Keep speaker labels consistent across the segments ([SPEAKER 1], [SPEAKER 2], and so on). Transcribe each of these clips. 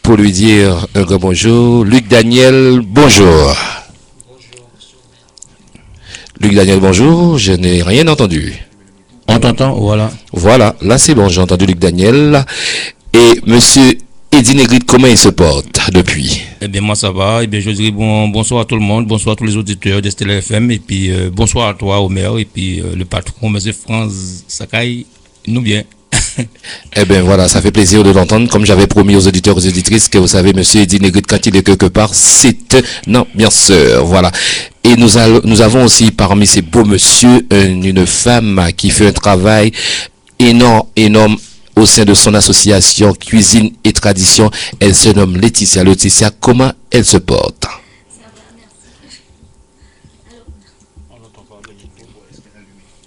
[SPEAKER 1] Pour lui dire un grand bonjour. Luc Daniel, bonjour. Luc Daniel, bonjour. Je n'ai rien entendu.
[SPEAKER 2] On t'entend, voilà.
[SPEAKER 1] Voilà, là c'est bon, j'ai entendu Luc Daniel. Et monsieur Eddie Negrit, comment il se porte depuis?
[SPEAKER 2] Eh bien, moi ça va. Eh bien, je dirais bonsoir à tout le monde, bonsoir à tous les auditeurs d'Estelle FM, et puis bonsoir à toi, Omer, et puis le patron, monsieur France Sakai, nous bien.
[SPEAKER 1] Eh bien voilà, ça fait plaisir de l'entendre. Comme j'avais promis aux auditeurs et aux auditrices que vous savez, monsieur Eddie Negrit, quand il est quelque part, c'est un ambianceur. Voilà. Et nous avons aussi parmi ces beaux monsieur une femme qui fait un travail énorme au sein de son association Cuisine et Tradition. Elle se nomme Laetitia. Laetitia, comment elle se porte?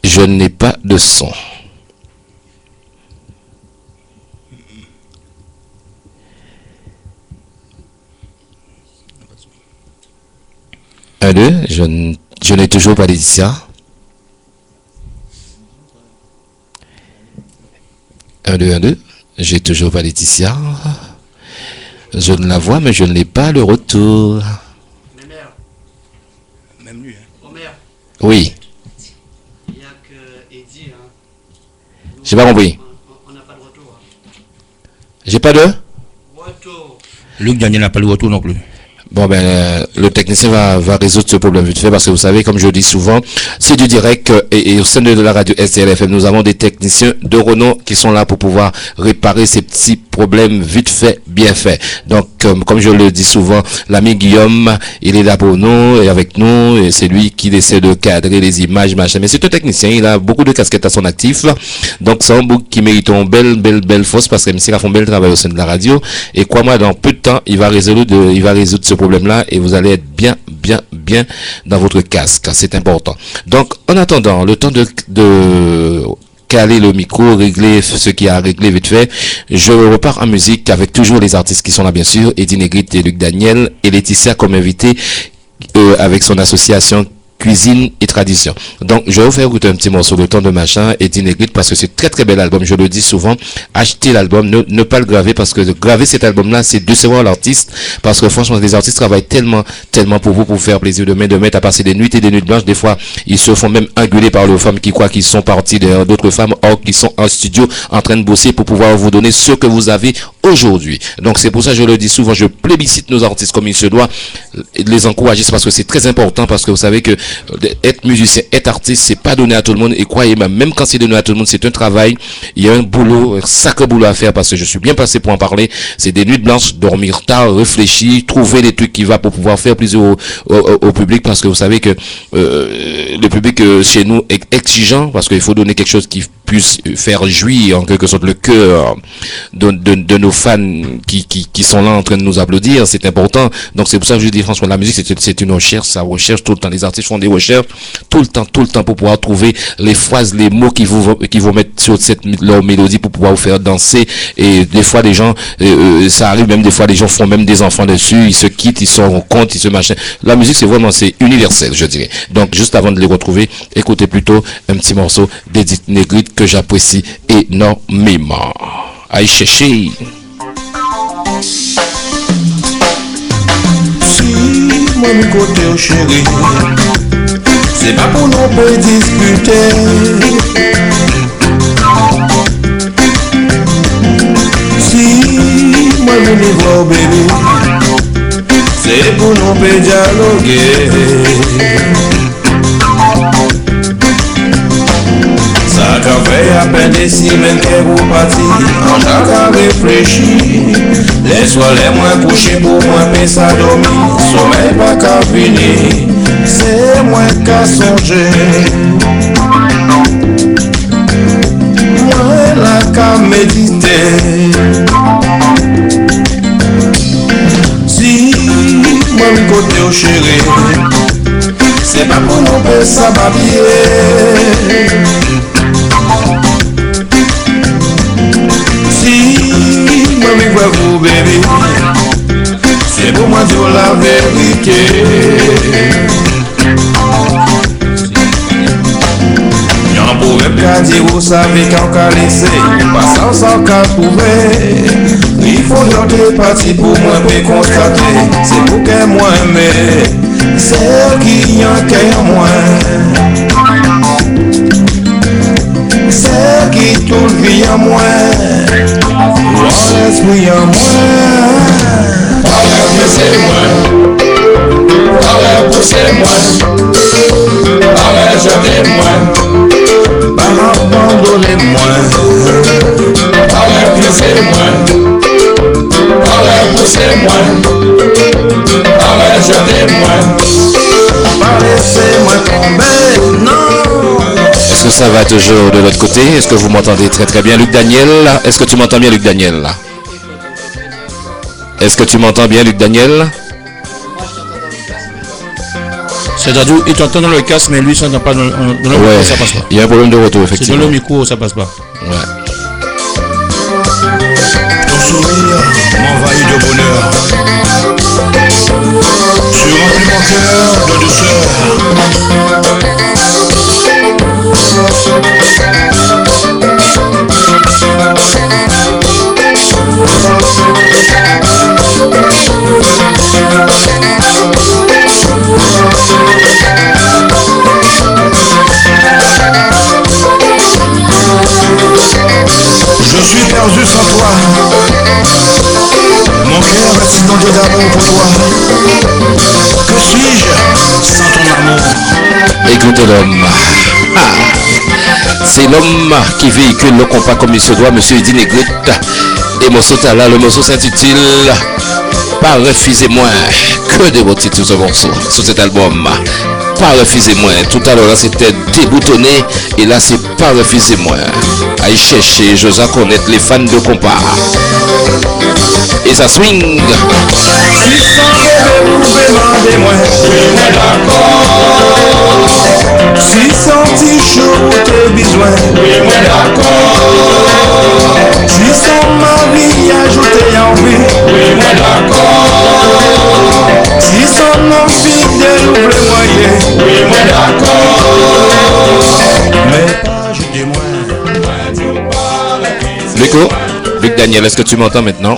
[SPEAKER 1] Je n'ai pas de son. Un, deux, je n'ai toujours pas Laetitia. Un, deux, j'ai toujours pas Laetitia. Je ne la vois, mais je ne l'ai pas le retour.
[SPEAKER 3] Même lui, hein. Omer.
[SPEAKER 1] Oui.
[SPEAKER 3] Il n'y a que Eddie, hein.
[SPEAKER 1] J'ai pas compris.
[SPEAKER 3] On n'a pas de retour. Hein.
[SPEAKER 1] J'ai pas de
[SPEAKER 3] Retour.
[SPEAKER 2] Luc Daniel n'a pas le retour non plus.
[SPEAKER 1] Bon ben le technicien va résoudre ce problème vite fait parce que vous savez, comme je le dis souvent, c'est du direct et au sein de la radio STLFM, nous avons des techniciens de renom qui sont là pour pouvoir réparer ces petits problèmes vite fait, bien fait. Donc comme je le dis souvent, l'ami Guillaume, il est là pour nous et avec nous et c'est lui qui essaie de cadrer les images, machin. Mais c'est un technicien, il a beaucoup de casquettes à son actif. Donc c'est un bouc qui mérite une belle force parce que MC a fait un bel travail au sein de la radio et crois-moi, dans peu de temps, il va résoudre ce problème-là et vous allez être bien dans votre casque. C'est important. Donc, en attendant, le temps de caler le micro, régler ce qui a réglé vite fait, je repars en musique avec toujours les artistes qui sont là, bien sûr, Eddie Negrit et Luc Daniel et Laetitia comme invité avec son association Cuisine et Tradition. Donc, je vais vous faire écouter un petit morceau de temps de machin, Eddie Negrit, parce que c'est très bel album. Je le dis souvent, achetez l'album, ne pas le graver, parce que graver cet album-là, c'est décevoir l'artiste, parce que franchement, les artistes travaillent tellement pour vous, pour faire plaisir de mettre à passer des nuits et des nuits blanches. Des fois, ils se font même engueuler par les femmes qui croient qu'ils sont partis derrière d'autres femmes, or qu'ils sont en studio en train de bosser pour pouvoir vous donner ce que vous avez aujourd'hui. Donc, c'est pour ça que je le dis souvent, je plébiscite nos artistes comme il se doit, les encourager, parce que c'est très important, parce que vous savez que être musicien, être artiste, c'est pas donné à tout le monde. Et croyez-moi, même quand c'est donné à tout le monde, c'est un travail. Il y a un boulot, un sacré boulot à faire parce que je suis bien passé pour en parler. C'est des nuits blanches, dormir tard, réfléchir, trouver des trucs qui va pour pouvoir faire plaisir au public parce que vous savez que le public chez nous est exigeant parce qu'il faut donner quelque chose qui puisse faire jouir en quelque sorte le cœur de nos fans qui sont là en train de nous applaudir. C'est important. Donc c'est pour ça que je dis franchement, la musique c'est une recherche, ça recherche tout le temps. Les artistes font des recherches tout le temps pour pouvoir trouver les phrases, les mots qui vont mettre sur leur mélodie pour pouvoir vous faire danser. Et des fois les gens, ça arrive même des fois les gens font même des enfants dessus, ils se quittent, ils se rencontrent, ils se machin. La musique c'est universel, je dirais. Donc juste avant de les retrouver, écoutez plutôt un petit morceau d'Eddie Negrit que j'apprécie énormément. Aïe chercher.
[SPEAKER 4] Si moi me côté au chéri, c'est pas pour nous peut discuter. Si moi me niveau bébé, c'est pour nous peut dialoguer. Ça qu'a fait à peine des semaines que vous parti, en chaque réfléchi. Les soirs les moins couchés pour moi penser à dormir. Sommeil pas qu'à venir, c'est moi qu'à songer. Moi là qu'à méditer. Si moi me côté au chéri, c'est pas pour nous faire ça babiller. Si moi me vois vous bébé, c'est pour moi dire la vérité. Y'en pouvait pas dire vous savez quand qu'à laisser, pas sans qu'à trouver. Il faut noter parti pour moi pour constater, c'est pour que moi mais c'est qui en qu'est moi. C'est qui tout vit en moi. L'esprit en moi. Arrête c'est moi. Arrête c'est moi. Arrête jetez-moi. Pas abandonnez-moi. Arrête c'est moi. Arrête c'est moi. Arrête jetez-moi. Pas laissez-moi tomber. Non.
[SPEAKER 1] Est-ce que ça va toujours de l'autre côté? Est-ce que vous m'entendez très très bien, Luc Daniel? Est-ce que tu m'entends bien, Luc Daniel? Est-ce que tu m'entends bien, Luc Daniel?
[SPEAKER 2] C'est-à-dire, il t'entend dans le casque, mais lui, ça n'entend pas dans le micro, ça passe pas.
[SPEAKER 1] Il y a un problème de retour, effectivement.
[SPEAKER 2] C'est dans le micro, ça passe pas.
[SPEAKER 1] Ouais.
[SPEAKER 4] Ton sourire m'envahit de bonheur. Tu remplis mon cœur de douceur. Je suis perdu sans toi. Mon cœur est inondé d'amour pour toi. Que suis-je sans ton amour?
[SPEAKER 1] Écoutez l'homme. C'est l'homme qui véhicule le compas comme il se doit, monsieur Eddy Negrite. Et mon saut là, le morceau s'intitule Pas refusez-moi. Que de beaux titres sur ce morceau, sur cet album. Pas refusez-moi. Tout à l'heure, c'était déboutonné. Et là, c'est pas refusez-moi. Allez chercher, j'ose connaître les fans de compas. Et ça swing.
[SPEAKER 4] Si sans rêver, vous demandez-moi. Oui, mais d'accord. Si sans t-shirt, t'es besoin. Oui, mais d'accord. Si sans ma vie, ajoutez envie. Oui, mais d'accord. Si sans mon fidèle, ouvre les moyens. Oui, mais d'accord. Mais pas, je dis moi.
[SPEAKER 1] Luc Daniel, est-ce que tu m'entends maintenant?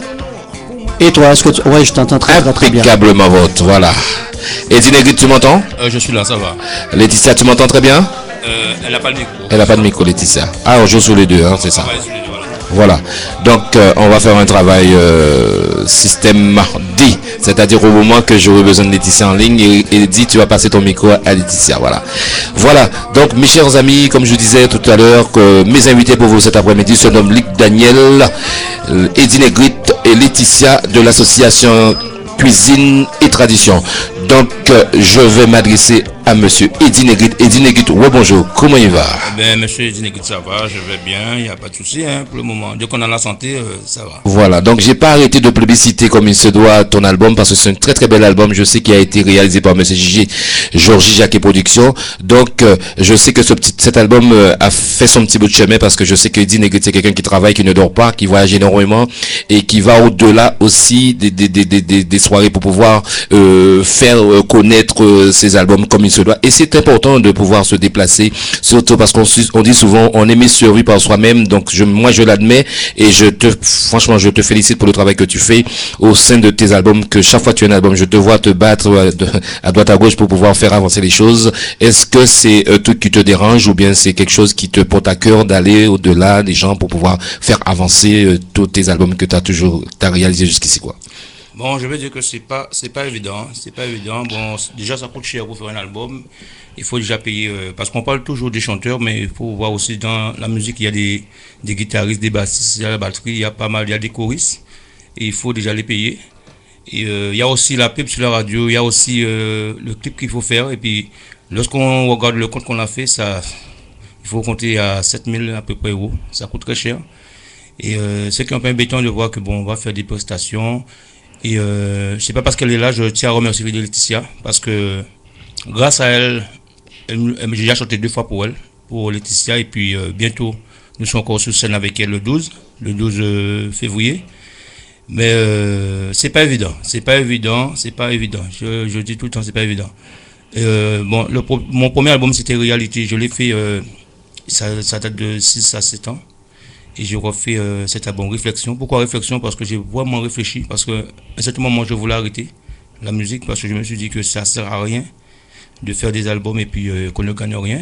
[SPEAKER 5] Et toi, est-ce que tu... Ouais, je t'entends très bien.
[SPEAKER 1] Impeccablement vote, voilà. Eddy Negrite, tu m'entends?
[SPEAKER 2] Je suis là, ça va.
[SPEAKER 1] Laetitia, tu m'entends très bien?
[SPEAKER 2] Elle n'a pas le micro.
[SPEAKER 1] Elle n'a pas de micro, Laetitia. Ah, on joue sur les deux, hein, c'est ça.
[SPEAKER 2] Voilà.
[SPEAKER 1] Donc, on va faire un travail système D, c'est-à-dire au moment que j'aurai besoin de Laetitia en ligne, et Eddy, tu vas passer ton micro à Laetitia. Voilà. Voilà. Donc, mes chers amis, comme je disais tout à l'heure, que mes invités pour vous cet après-midi se nomment Luc Daniel, Eddy Negrite et Laetitia de l'association Cuisine et Tradition. Donc, je vais m'adresser à monsieur Eddy Negrite. Eddy Negrite, bonjour, comment il va?
[SPEAKER 2] Monsieur Eddy Negrite, ça va, je vais bien, il n'y a pas de souci pour le moment. Dès qu'on a la santé, ça va.
[SPEAKER 1] Voilà, donc j'ai pas arrêté de plébisciter comme il se doit ton album parce que c'est un très très bel album. Je sais qu'il a été réalisé par monsieur Georgie Jacquet Production. Donc, je sais que cet album a fait son petit bout de chemin parce que je sais que Eddy Negrite, c'est quelqu'un qui travaille, qui ne dort pas, qui voyage énormément et qui va au-delà aussi des soirées pour pouvoir faire connaître ses albums comme il se doit. Et c'est important de pouvoir se déplacer, surtout parce qu'on dit souvent on est survie par soi-même. Donc moi je l'admets et franchement je te félicite pour le travail que tu fais au sein de tes albums, que chaque fois que tu as un album je te vois te battre à droite à gauche pour pouvoir faire avancer les choses. Est-ce que c'est un truc qui te dérange ou bien c'est quelque chose qui te porte à cœur d'aller au-delà des gens pour pouvoir faire avancer tous tes albums que tu as réalisé jusqu'ici, quoi?
[SPEAKER 2] Bon, je veux dire que c'est pas évident, c'est pas évident. Bon, déjà ça coûte cher pour faire un album. Il faut déjà payer parce qu'on parle toujours des chanteurs, mais il faut voir aussi dans la musique il y a des guitaristes, des bassistes, il y a la batterie, il y a pas mal, il y a des choristes et il faut déjà les payer. Et il y a aussi la pub sur la radio, il y a aussi le clip qu'il faut faire et puis lorsqu'on regarde le compte qu'on a fait, ça il faut compter à 7000 à peu près euros, ça coûte très cher. Et c'est un peu embêtant de voir que bon, on va faire des prestations. Et c'est pas parce qu'elle est là, je tiens à remercier Laetitia parce que grâce à elle, j'ai déjà chanté 2 fois pour elle, pour Laetitia, et puis bientôt, nous sommes encore sur scène avec elle le 12 février. Mais c'est pas évident. Je dis tout le temps, c'est pas évident. Bon, mon premier album, c'était Reality. Je l'ai fait, ça date de 6 à 7 ans. Et j'ai refait cet album Réflexion. Pourquoi Réflexion? Parce que j'ai vraiment réfléchi. Parce qu'à un certain moment, je voulais arrêter la musique. Parce que je me suis dit que ça ne sert à rien de faire des albums et puis qu'on ne gagne rien.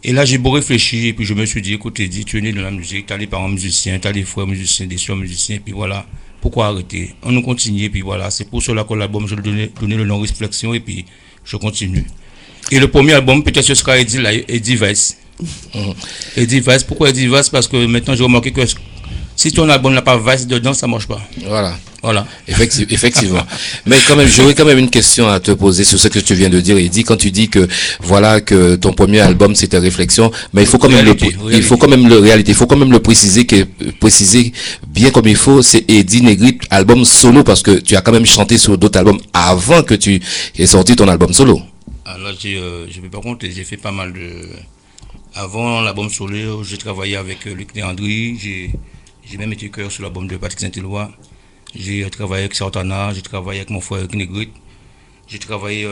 [SPEAKER 2] Et là, j'ai beau réfléchir. Et puis je me suis dit, écoute, Eddie, tu es né dans la musique. Tu as des parents musiciens, tu as des frères musiciens, des soeurs musiciens. Et puis voilà, pourquoi arrêter? On nous continue. Et puis voilà, c'est pour cela que l'album, je lui ai donné le nom Réflexion. Et puis je continue. Et le premier album, peut-être ce sera Eddie Vice. Eddie Vice, pourquoi Eddie Vice? Parce que maintenant j'ai remarqué que si ton album n'a pas Vice dedans, ça ne marche pas. Voilà.
[SPEAKER 1] Effectivement. Mais quand même, j'aurais quand même une question à te poser sur ce que tu viens de dire, Eddie. Quand tu dis que voilà que ton premier album c'était Réflexion, mais il faut quand même il faut quand même le préciser bien comme il faut. C'est Eddie Negrit album solo parce que tu as quand même chanté sur d'autres albums avant que tu aies sorti ton album solo.
[SPEAKER 2] Alors je ne vais pas compter, j'ai fait pas mal de. Avant l'album solo, j'ai travaillé avec Luc Léandry, j'ai même été chœur sur l'album de Patrick Saint-Éloi. J'ai travaillé avec Sartana, j'ai travaillé avec mon frère Negrit. J'ai travaillé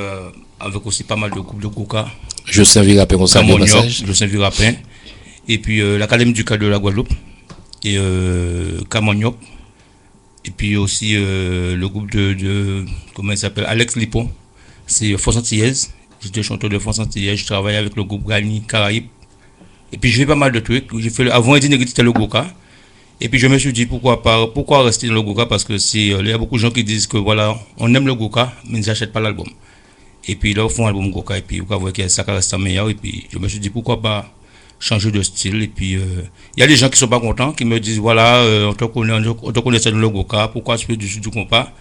[SPEAKER 2] avec aussi pas mal de groupes de Goka.
[SPEAKER 1] Je servis Rapin au sein de
[SPEAKER 2] Je servis Rapin. Et puis l'Académie du Cadre de la Guadeloupe. Et Camoniop. Et puis aussi le groupe de comment il s'appelle, Alex Lipon. C'est Force Antillaise. J'étais chanteur de Force Antillaise. Je travaillais avec le groupe Gani Caraïbes. Et puis j'ai fait pas mal de trucs. Avant Eddie Negrit, c'était le Goka. Et puis je me suis dit pourquoi rester dans le Goka, parce que il y a beaucoup de gens qui disent que voilà, on aime le Goka, mais ils n'achètent pas l'album. Et puis là, ils font l'album Goka, et puis vous voyez que ça reste meilleur. Et puis je me suis dit pourquoi pas changer de style. Et puis il y a des gens qui sont pas contents, qui me disent voilà, on te connaissait dans le Goka, pourquoi tu fais du compas?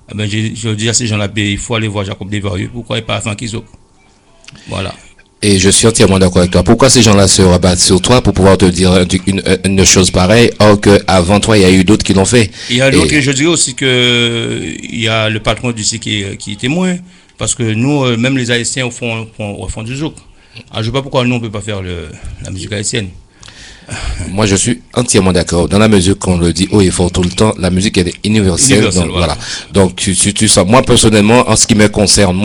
[SPEAKER 2] Eh ben, je dis à ces gens-là, il faut aller voir Jacob Desvarieux, pourquoi il pas Franck Izok? Voilà.
[SPEAKER 1] Et je suis entièrement d'accord avec toi. Pourquoi ces gens-là se rabattent sur toi pour pouvoir te dire une chose pareille, or qu'avant toi, il y a eu d'autres qui l'ont fait?
[SPEAKER 2] Il y a d'autres, et je dirais aussi que il y a le patron d'ici qui est témoin, parce que nous, même les Haïtiens, au fond du zouk. Alors, je ne sais pas pourquoi nous, on ne peut pas faire la musique haïtienne.
[SPEAKER 1] Moi, je suis entièrement d'accord. Dans la mesure qu'on le dit haut et fort tout le temps, la musique elle est universelle. Donc, voilà. Donc, tu sens. Moi, personnellement, en ce qui me concerne,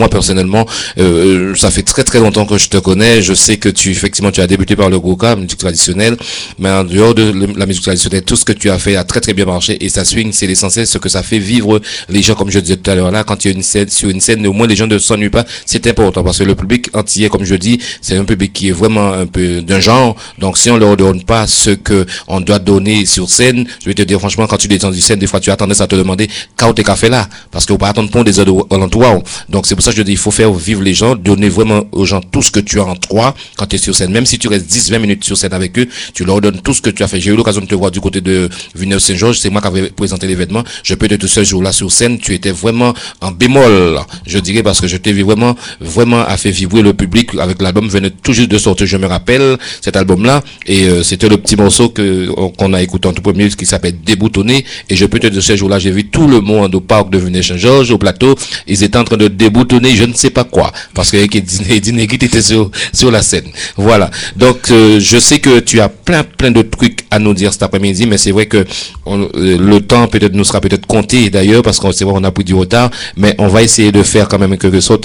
[SPEAKER 1] ça fait très très longtemps que je te connais. Je sais que effectivement, tu as débuté par le Goka, musique traditionnelle. Mais en dehors de la musique traditionnelle, tout ce que tu as fait a très très bien marché et ça swing, c'est l'essentiel, ce que ça fait vivre les gens, comme je disais tout à l'heure là, quand il y a sur une scène, au moins les gens ne s'ennuient pas. C'est important parce que le public entier, comme je dis, c'est un public qui est vraiment un peu d'un genre. Donc, si on leur donne pas ce que on doit donner sur scène, je vais te dire franchement, quand tu descends sur scène, des fois tu as tendance à te demander quand t'es café là, parce qu'on va attendre pour des heures en toi. Donc c'est pour ça que je dis il faut faire vivre les gens, donner vraiment aux gens tout ce que tu as en toi quand tu es sur scène, même si tu restes 10-20 minutes sur scène avec eux, tu leur donnes tout ce que tu as fait. J'ai eu l'occasion de te voir du côté de Villeneuve-Saint-Georges, c'est moi qui avais présenté l'événement. Je peux te dire ce jour-là sur scène, tu étais vraiment en bémol, je dirais, parce que je t'ai vu vraiment à faire vibrer le public avec l'album venait tout juste de sortir, je me rappelle cet album-là, et c'était le petit morceau qu'on a écouté en tout premier qui s'appelle Déboutonner, et je peux te dire ce jour-là j'ai vu tout le monde au parc de Villeneuve-Saint-Georges, au plateau, ils étaient en train de déboutonner je ne sais pas quoi, parce que Eddie Negrit était sur la scène. Voilà, donc je sais que tu as plein de trucs à nous dire cet après-midi, mais c'est vrai que le temps peut-être nous sera peut-être compté d'ailleurs, parce qu'on c'est vrai on a pris du retard, mais on va essayer de faire quand même quelque chose,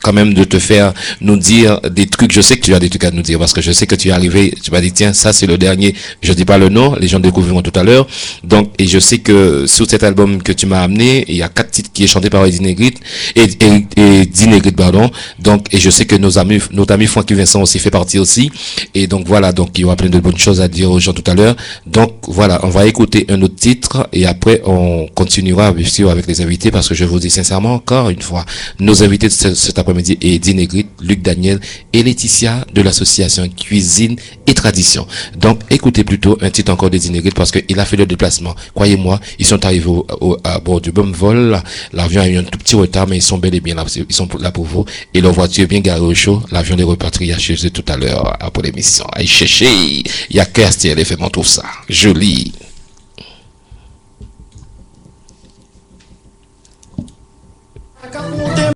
[SPEAKER 1] quand même de te faire nous dire des trucs. Je sais que tu as des trucs à nous dire parce que je sais que tu es arrivé, tu m'as dit tiens ça c'est le dernier, je dis pas le nom, les gens découvriront tout à l'heure. Donc et je sais que sur cet album que tu m'as amené, il y a 4 titres qui est chanté par Eddie Negrit Eddie Negrit pardon. Donc et je sais que notre ami Francky Vincent aussi fait partie aussi, et donc voilà, donc il y aura plein de bonnes choses à dire aux gens tout à l'heure. Donc voilà, on va écouter un autre titre et après on continuera bien sûr avec les invités, parce que je vous dis sincèrement encore une fois, nos invités de cet après-midi est Eddie Negrit, Luc Daniel et Laetitia de l'association Cuisine et Tradition. Donc écoutez plutôt un titre encore d'Eddie Negrit parce qu'il a fait le déplacement. Croyez-moi, ils sont arrivés à bord du bon vol. L'avion a eu un tout petit retard, mais ils sont bel et bien là. Ils sont là pour vous. Et leur voiture est bien garée au chaud. L'avion est reparti chez eux tout à l'heure pour l'émission. Allez chercher. Il y a Castiel et fait mon tout ça. Joli.